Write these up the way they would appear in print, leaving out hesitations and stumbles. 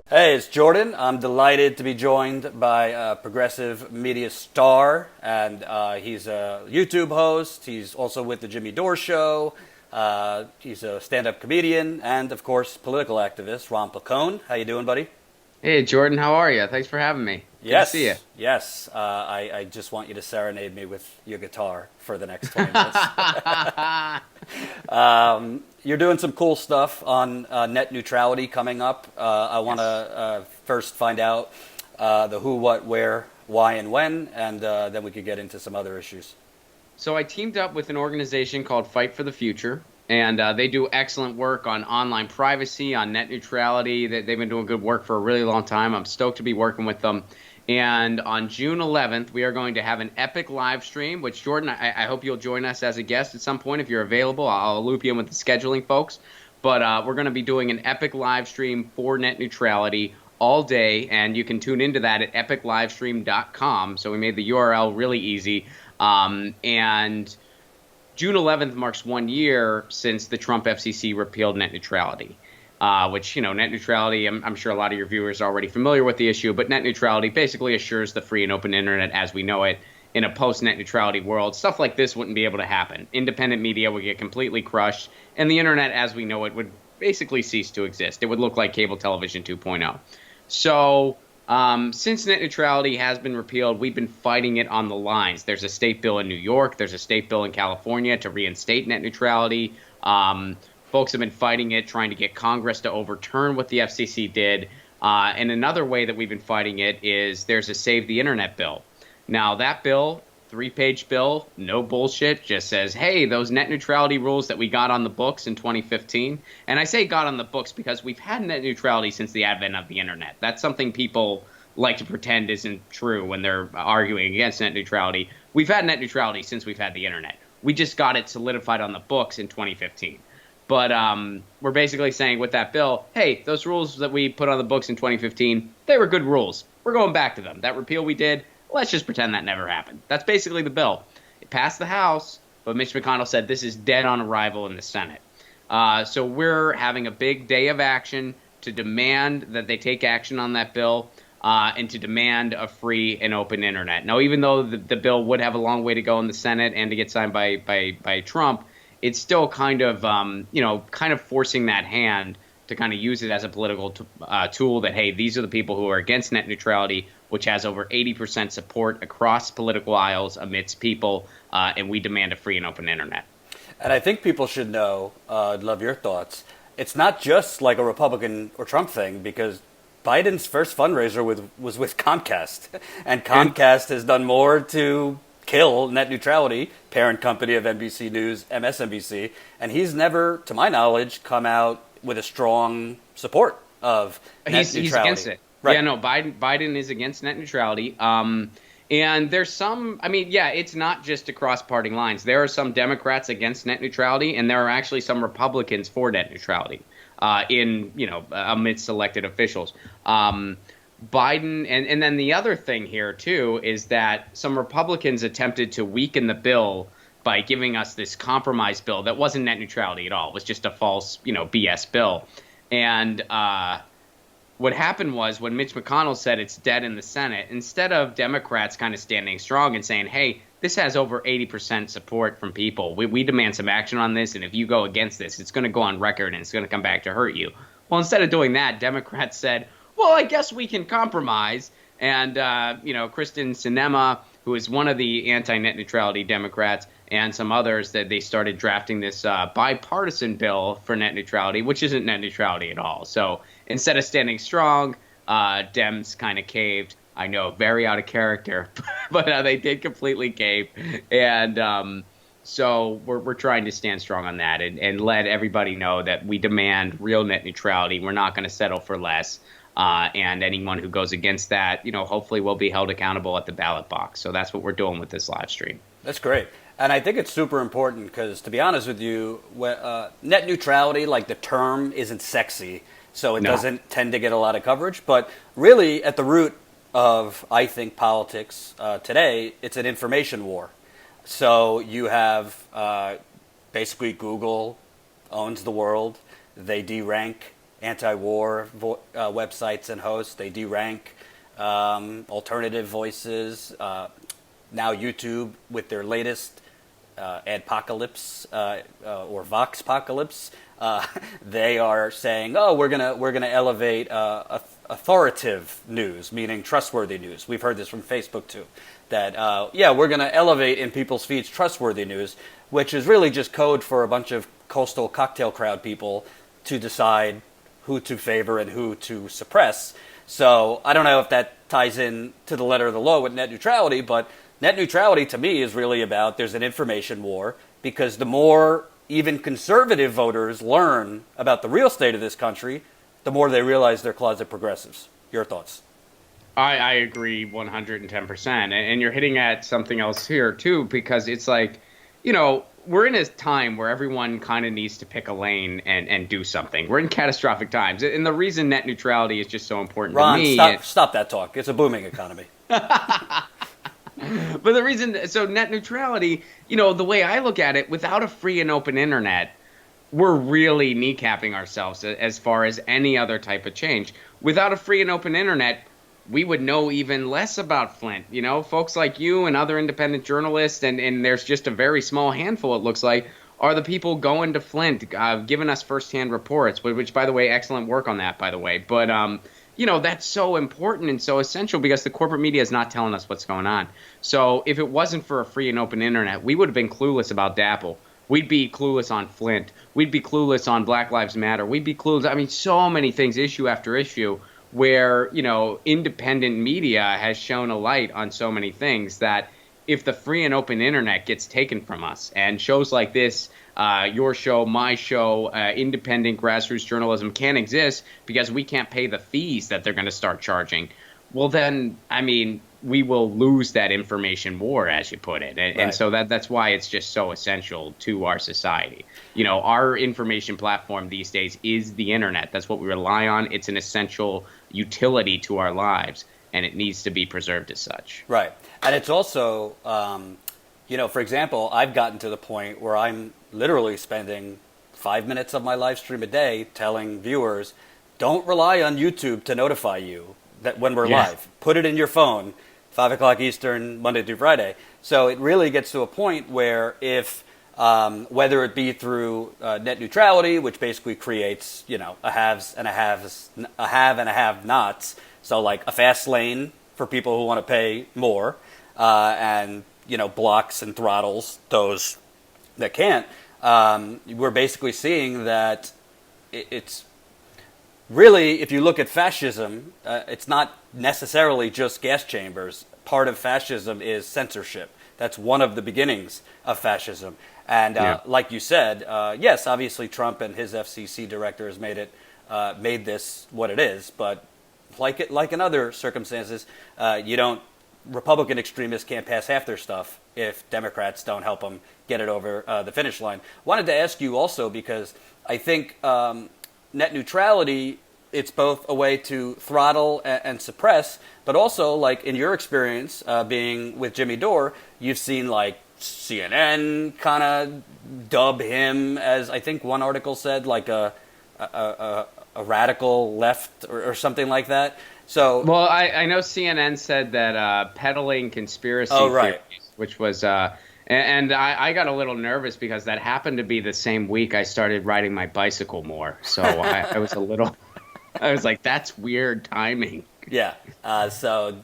Hey, it's Jordan. I'm delighted to be joined by a progressive media star, and he's a YouTube host. He's also with the Jimmy Dore Show. He's a stand-up comedian, and of course, political activist. Ron Placone. How you doing, buddy? Hey Jordan, how are you? Thanks for having me. Good to see you. Yes. I just want you to serenade me with your guitar for the next 20 minutes. You're doing some cool stuff on net neutrality coming up. I want to Yes. first find out the who, what, where, why, and when, and then we could get into some other issues. So I teamed up with an organization called Fight for the Future, and they do excellent work on online privacy, on net neutrality. They've been doing good work for a really long time. I'm stoked to be working with them. And on June 11th, we are going to have an epic live stream, which, Jordan, I hope you'll join us as a guest at some point if you're available. I'll loop you in with the scheduling folks. But we're going to be doing an epic live stream for net neutrality all day, and you can tune into that at epiclivestream.com. So we made the URL really easy. And June 11th marks 1 year since the Trump FCC repealed net neutrality. Which, net neutrality, I'm sure a lot of your viewers are already familiar with the issue, but net neutrality basically assures the free and open internet as we know it in a post-net neutrality world. Stuff like this wouldn't be able to happen. Independent media would get completely crushed, and the internet as we know it would basically cease to exist. It would look like cable television 2.0. So, since net neutrality has been repealed, we've been fighting it on the lines. There's a state bill in New York. There's a state bill in California to reinstate net neutrality. Folks have been fighting it, trying to get Congress to overturn what the FCC did. And another way that we've been fighting it is there's a Save the Internet bill. Now, that bill, three-page bill, no bullshit, just says, hey, those net neutrality rules that we got on the books in 2015, and I say got on the books because we've had net neutrality since the advent of the Internet. That's something people like to pretend isn't true when they're arguing against net neutrality. We've had net neutrality since we've had the Internet. We just got it solidified on the books in 2015. But we're basically saying with that bill, hey, those rules that we put on the books in 2015, they were good rules. We're going back to them. That repeal we did, let's just pretend that never happened. That's basically the bill. It passed the House, but Mitch McConnell said this is dead on arrival in the Senate. So we're having a big day of action to demand that they take action on that bill and to demand a free and open internet. Now, even though the bill would have a long way to go in the Senate and to get signed by Trump, it's still kind of forcing that hand to kind of use it as a political tool that, hey, these are the people who are against net neutrality, which has over 80% support across political aisles amidst people, and we demand a free and open internet. And I think people should know, I'd love your thoughts, it's not just like a Republican or Trump thing, because Biden's first fundraiser was with Comcast, and Comcast has done more to kill net neutrality, parent company of NBC News, MSNBC, and he's never, to my knowledge, come out with a strong support of net neutrality. He's against it. Right. Yeah, no, Biden is against net neutrality. And there's some, it's not just across party lines. There are some Democrats against net neutrality, and there are actually some Republicans for net neutrality amidst elected officials. Biden, and then the other thing here, too, is that some Republicans attempted to weaken the bill by giving us this compromise bill that wasn't net neutrality at all. It was just a false, BS bill. And what happened was when Mitch McConnell said it's dead in the Senate, instead of Democrats kind of standing strong and saying, hey, this has over 80% support from people. We demand some action on this, and if you go against this, it's going to go on record and it's going to come back to hurt you. Well, instead of doing that, Democrats said, well, I guess we can compromise. And, Kristen Sinema, who is one of the anti-net neutrality Democrats, and some others, that they started drafting this bipartisan bill for net neutrality, which isn't net neutrality at all. So instead of standing strong, Dems kind of caved. I know, very out of character, but they did completely cave. And so we're trying to stand strong on that and let everybody know that we demand real net neutrality. We're not going to settle for less. And anyone who goes against that, hopefully will be held accountable at the ballot box. So that's what we're doing with this live stream. That's great. And I think it's super important because, to be honest with you, net neutrality, like the term, isn't sexy. So it doesn't tend to get a lot of coverage. But really, at the root of, I think, politics today, it's an information war. So you have basically Google owns the world. They derank anti-war websites and hosts. They derank alternative voices. Now YouTube, with their latest adpocalypse or voxpocalypse, they are saying, "Oh, we're gonna elevate authoritative news, meaning trustworthy news." We've heard this from Facebook too. That we're gonna elevate in people's feeds trustworthy news, which is really just code for a bunch of coastal cocktail crowd people to decide who to favor and who to suppress. So I don't know if that ties in to the letter of the law with net neutrality, but net neutrality to me is really about there's an information war, because the more even conservative voters learn about the real state of this country, the more they realize they're closet progressives. Your thoughts? I agree 110%. And you're hitting at something else here, too, because it's like, we're in a time where everyone kind of needs to pick a lane and do something. We're in catastrophic times. And the reason net neutrality is just so important Ron, to me. Stop that talk. It's a booming economy. But the reason, so net neutrality, the way I look at it, without a free and open internet, we're really kneecapping ourselves as far as any other type of change. Without a free and open internet, we would know even less about Flint. Folks like you and other independent journalists, and there's just a very small handful, it looks like, are the people going to Flint, giving us firsthand reports, which, by the way, excellent work on that, by the way. But, that's so important and so essential because the corporate media is not telling us what's going on. So if it wasn't for a free and open internet, we would have been clueless about DAPL. We'd be clueless on Flint. We'd be clueless on Black Lives Matter. We'd be clueless. I mean, so many things, issue after issue, where, independent media has shown a light on so many things that if the free and open internet gets taken from us and shows like this, your show, my show, independent grassroots journalism can't exist because we can't pay the fees that they're going to start charging, well, then, we will lose that information war, as you put it. And so that's why it's just so essential to our society. Our information platform these days is the internet. That's what we rely on. It's an essential utility to our lives, and it needs to be preserved as such. Right. And it's also, for example, I've gotten to the point where I'm literally spending 5 minutes of my live stream a day telling viewers, don't rely on YouTube to notify you that when we're live. Put it in your phone, 5 o'clock Eastern, Monday through Friday. So it really gets to a point where if, whether it be through net neutrality, which basically creates, a haves and a have and a have-nots. So like a fast lane for people who want to pay more, and, blocks and throttles those that can't. We're basically seeing that it's really, if you look at fascism, it's not necessarily just gas chambers. Part of fascism is censorship. That's one of the beginnings of fascism. And like you said, yes, obviously Trump and his FCC director has made this what it is. But like in other circumstances, Republican extremists can't pass half their stuff if Democrats don't help them get it over the finish line. Wanted to ask you also, because I think net neutrality, it's both a way to throttle and suppress, but also, like in your experience being with Jimmy Dore, you've seen like CNN kind of dub him as, I think one article said, like a radical left or something like that. So, well, I know CNN said that peddling conspiracy theories, which was, and I got a little nervous because that happened to be the same week I started riding my bicycle more. So I was I was like, that's weird timing. Yeah. So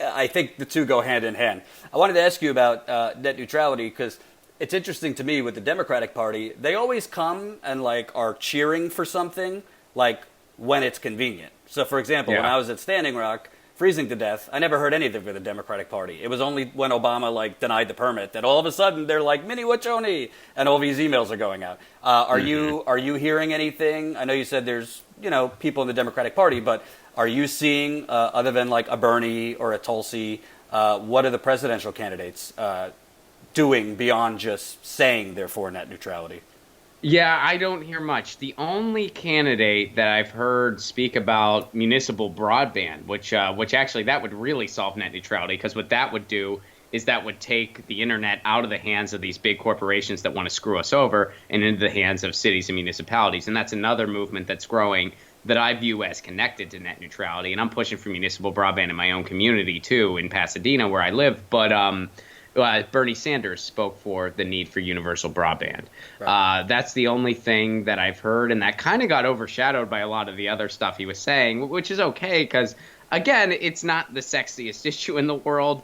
I think the two go hand in hand. I wanted to ask you about net neutrality because it's interesting to me with the Democratic Party. They always come and like are cheering for something like when it's convenient. So, for example, when I was at Standing Rock, freezing to death, I never heard anything for the Democratic Party. It was only when Obama like denied the permit that all of a sudden they're like Mini Wachoni, and all these emails are going out. Are you hearing anything? I know you said there's people in the Democratic Party, but are you seeing other than like a Bernie or a Tulsi? What are the presidential candidates doing beyond just saying they're for net neutrality? Yeah, I don't hear much. The only candidate that I've heard speak about municipal broadband, which actually that would really solve net neutrality, because what that would do is that would take the internet out of the hands of these big corporations that want to screw us over and into the hands of cities and municipalities. And that's another movement that's growing that I view as connected to net neutrality. And I'm pushing for municipal broadband in my own community, too, in Pasadena, where I live. But Bernie Sanders spoke for the need for universal broadband. Right. That's the only thing that I've heard, and that kind of got overshadowed by a lot of the other stuff he was saying, which is okay because, again, it's not the sexiest issue in the world,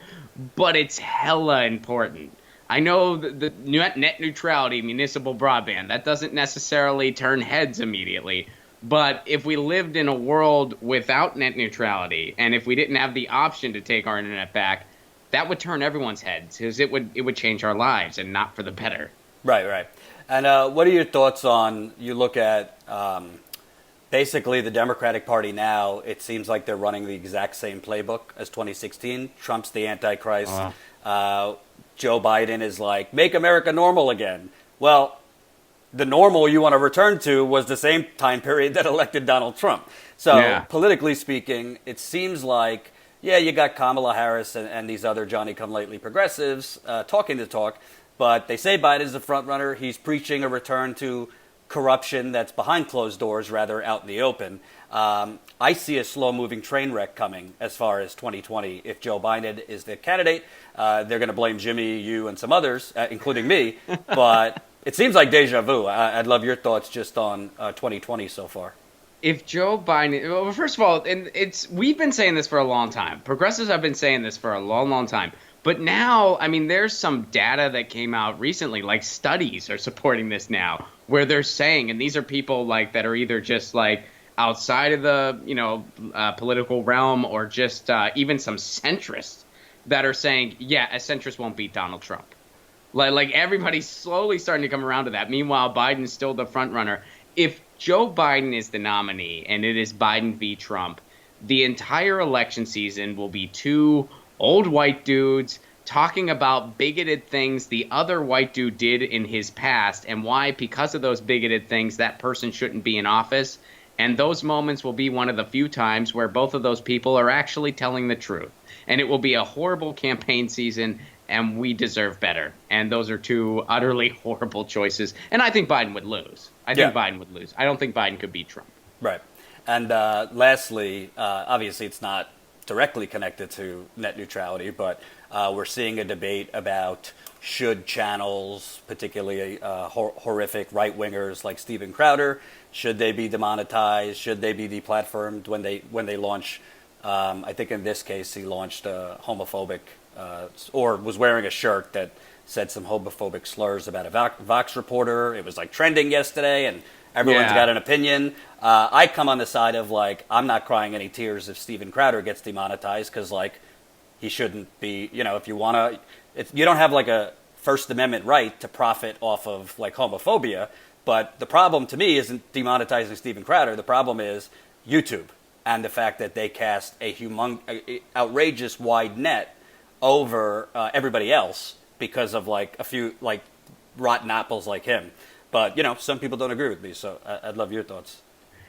but it's hella important. I know the net neutrality, municipal broadband, that doesn't necessarily turn heads immediately. But if we lived in a world without net neutrality, and if we didn't have the option to take our internet back, that would turn everyone's heads because it would change our lives and not for the better. Right. And what are your thoughts on, you look at basically the Democratic Party now, it seems like they're running the exact same playbook as 2016. Trump's the Antichrist. Joe Biden is like, make America normal again. Well, the normal you want to return to was the same time period that elected Donald Trump. So politically speaking, it seems like, yeah, you got Kamala Harris and these other Johnny-come-lately progressives talking the talk, but they say Biden's the front runner. He's preaching a return to corruption that's behind closed doors, rather out in the open. I see a slow-moving train wreck coming as far as 2020. If Joe Biden is the candidate, they're going to blame Jimmy, you, and some others, including me. But it seems like deja vu. I'd love your thoughts just on 2020 so far. If Joe Biden, well, first of all, and we've been saying this for a long time. Progressives have been saying this for a long, long time. But now, I mean, there's some data that came out recently, like studies are supporting this now, where they're saying, and these are people like that are either just like outside of the political realm or just even some centrists that are saying, yeah, a centrist won't beat Donald Trump. Like everybody's slowly starting to come around to that. Meanwhile, Biden's still the front runner. If Joe Biden is the nominee and it is Biden v. Trump, the entire election season will be two old white dudes talking about bigoted things the other white dude did in his past and why, because of those bigoted things, that person shouldn't be in office. And those moments will be one of the few times where both of those people are actually telling the truth. And it will be a horrible campaign season, and we deserve better. And those are two utterly horrible choices. And I think Biden would lose. I think Biden would lose. I don't think Biden could beat Trump. Right. And lastly, obviously it's not directly connected to net neutrality, but we're seeing a debate about should channels, particularly horrific right-wingers like Steven Crowder, should they be demonetized? Should they be deplatformed when they launch? I think in this case he launched a homophobic or was wearing a shirt that said some homophobic slurs about a Vox reporter. It was like trending yesterday, and everyone's got an opinion. I come on the side of like, I'm not crying any tears if Steven Crowder gets demonetized because like he shouldn't be. If you want to, you don't have like a First Amendment right to profit off of like homophobia. But the problem to me isn't demonetizing Steven Crowder. The problem is YouTube and the fact that they cast a outrageous wide net over everybody else because of like a few like rotten apples like him. But some people don't agree with me, so I'd love your thoughts.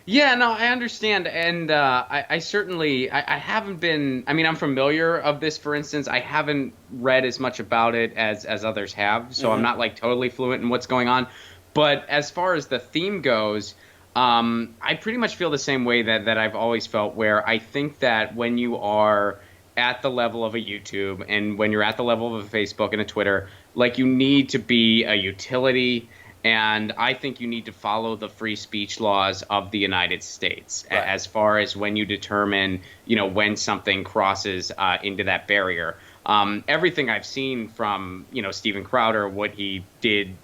Yeah, no, I understand, and I certainly I haven't been. I mean, I'm familiar of this. For instance, I haven't read as much about it as others have, so I'm not like totally fluent in what's going on. But as far as the theme goes, I pretty much feel the same way that I've always felt, where I think that when you are at the level of a YouTube and when you're at the level of a Facebook and a Twitter, like you need to be a utility, and I think you need to follow the free speech laws of the United States as far as when you determine, when something crosses into that barrier. Everything I've seen from, Steven Crowder, what he did,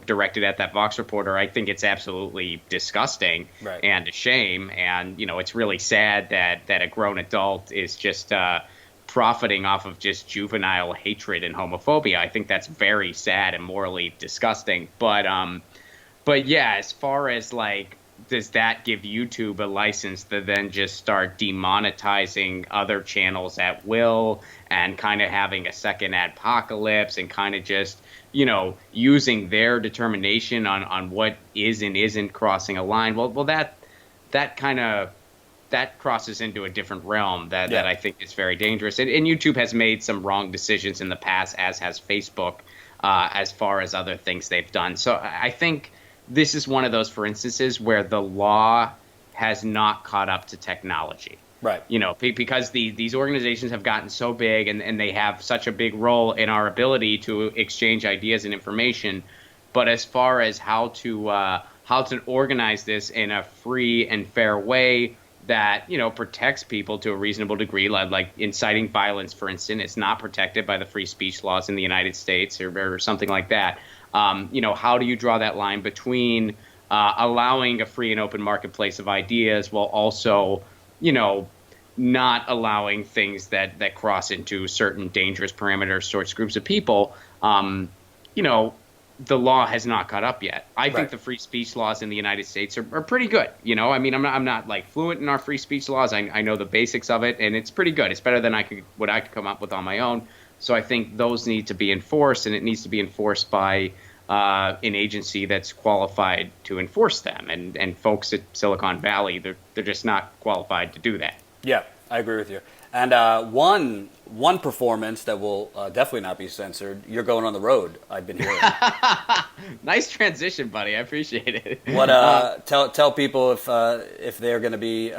directed at that Vox reporter, I think it's absolutely disgusting and a shame. And, it's really sad that a grown adult is just profiting off of just juvenile hatred and homophobia. I think that's very sad and morally disgusting. But yeah, as far as like, does that give YouTube a license to then just start demonetizing other channels at will and kind of having a second adpocalypse and kind of just, using their determination on what is and isn't crossing a line? Well, that kind of that crosses into a different realm that I think is very dangerous. And YouTube has made some wrong decisions in the past, as has Facebook, as far as other things they've done. So I think this is one of those, for instances, where the law has not caught up to technology. Right. Because these organizations have gotten so big and they have such a big role in our ability to exchange ideas and information. But as far as how to organize this in a free and fair way that, protects people to a reasonable degree, like inciting violence, for instance, it's not protected by the free speech laws in the United States or something like that. How do you draw that line between allowing a free and open marketplace of ideas while also, not allowing things that cross into certain dangerous parameters towards groups of people? The law has not caught up yet. I think the free speech laws in the United States are pretty good. I'm not like fluent in our free speech laws. I know the basics of it, and it's pretty good. It's better than what I could come up with on my own. So I think those need to be enforced, and it needs to be enforced by an agency that's qualified to enforce them. And folks at Silicon Valley, they're just not qualified to do that. Yeah, I agree with you. And one performance that will definitely not be censored. You're going on the road, I've been hearing. Nice transition, buddy. I appreciate it. What? Tell people if they're going to be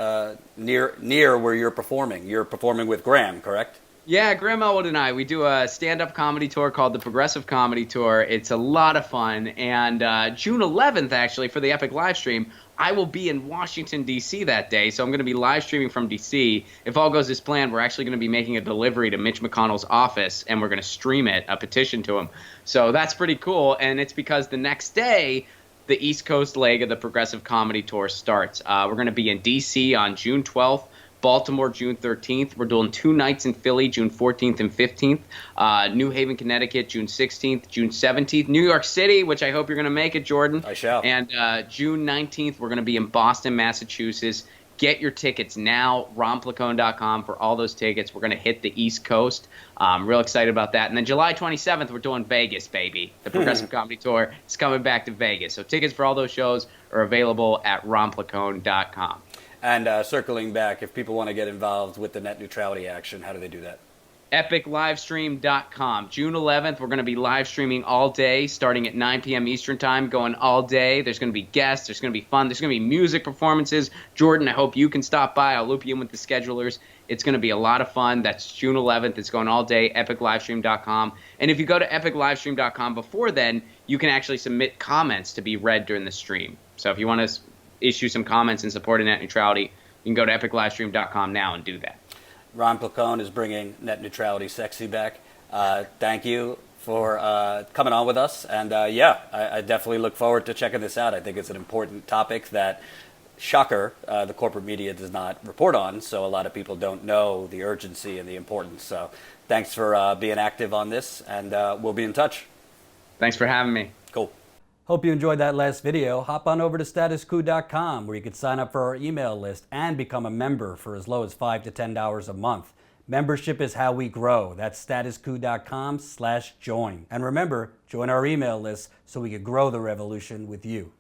near where you're performing. You're performing with Graham, correct? Yeah, Graham Elwood and I, we do a stand-up comedy tour called the Progressive Comedy Tour. It's a lot of fun. And June 11th, actually, for the Epic live stream, I will be in Washington, D.C. that day. So I'm going to be live streaming from D.C. If all goes as planned, we're actually going to be making a delivery to Mitch McConnell's office, and we're going to stream it, a petition to him. So that's pretty cool. And it's because the next day, the East Coast leg of the Progressive Comedy Tour starts. We're going to be in D.C. on June 12th. Baltimore, June 13th. We're doing 2 nights in Philly, June 14th and 15th. New Haven, Connecticut, June 16th, June 17th. New York City, which I hope you're going to make it, Jordan. I shall. And June 19th, we're going to be in Boston, Massachusetts. Get your tickets now, ronplacone.com for all those tickets. We're going to hit the East Coast. I'm real excited about that. And then July 27th, we're doing Vegas, baby. The Progressive Comedy Tour is coming back to Vegas. So tickets for all those shows are available at ronplacone.com. And circling back, if people want to get involved with the net neutrality action, how do they do that? epiclivestream.com. June 11th, we're going to be live streaming all day, starting at 9 p.m. Eastern Time, going all day. There's going to be guests. There's going to be fun. There's going to be music performances. Jordan, I hope you can stop by. I'll loop you in with the schedulers. It's going to be a lot of fun. That's June 11th. It's going all day, epiclivestream.com. And if you go to epiclivestream.com before then, you can actually submit comments to be read during the stream. So if you want to issue some comments in support of net neutrality, you can go to epiclivestream.com now and do that. Ron Placone is bringing net neutrality sexy back. Thank you for coming on with us. And I definitely look forward to checking this out. I think it's an important topic that, shocker, the corporate media does not report on. So a lot of people don't know the urgency and the importance. So thanks for being active on this, and we'll be in touch. Thanks for having me. Cool. Hope you enjoyed that last video. Hop on over to statusquo.com where you can sign up for our email list and become a member for as low as $5 to $10 a month. Membership is how we grow. That's statusquo.com/join. And remember, join our email list so we can grow the revolution with you.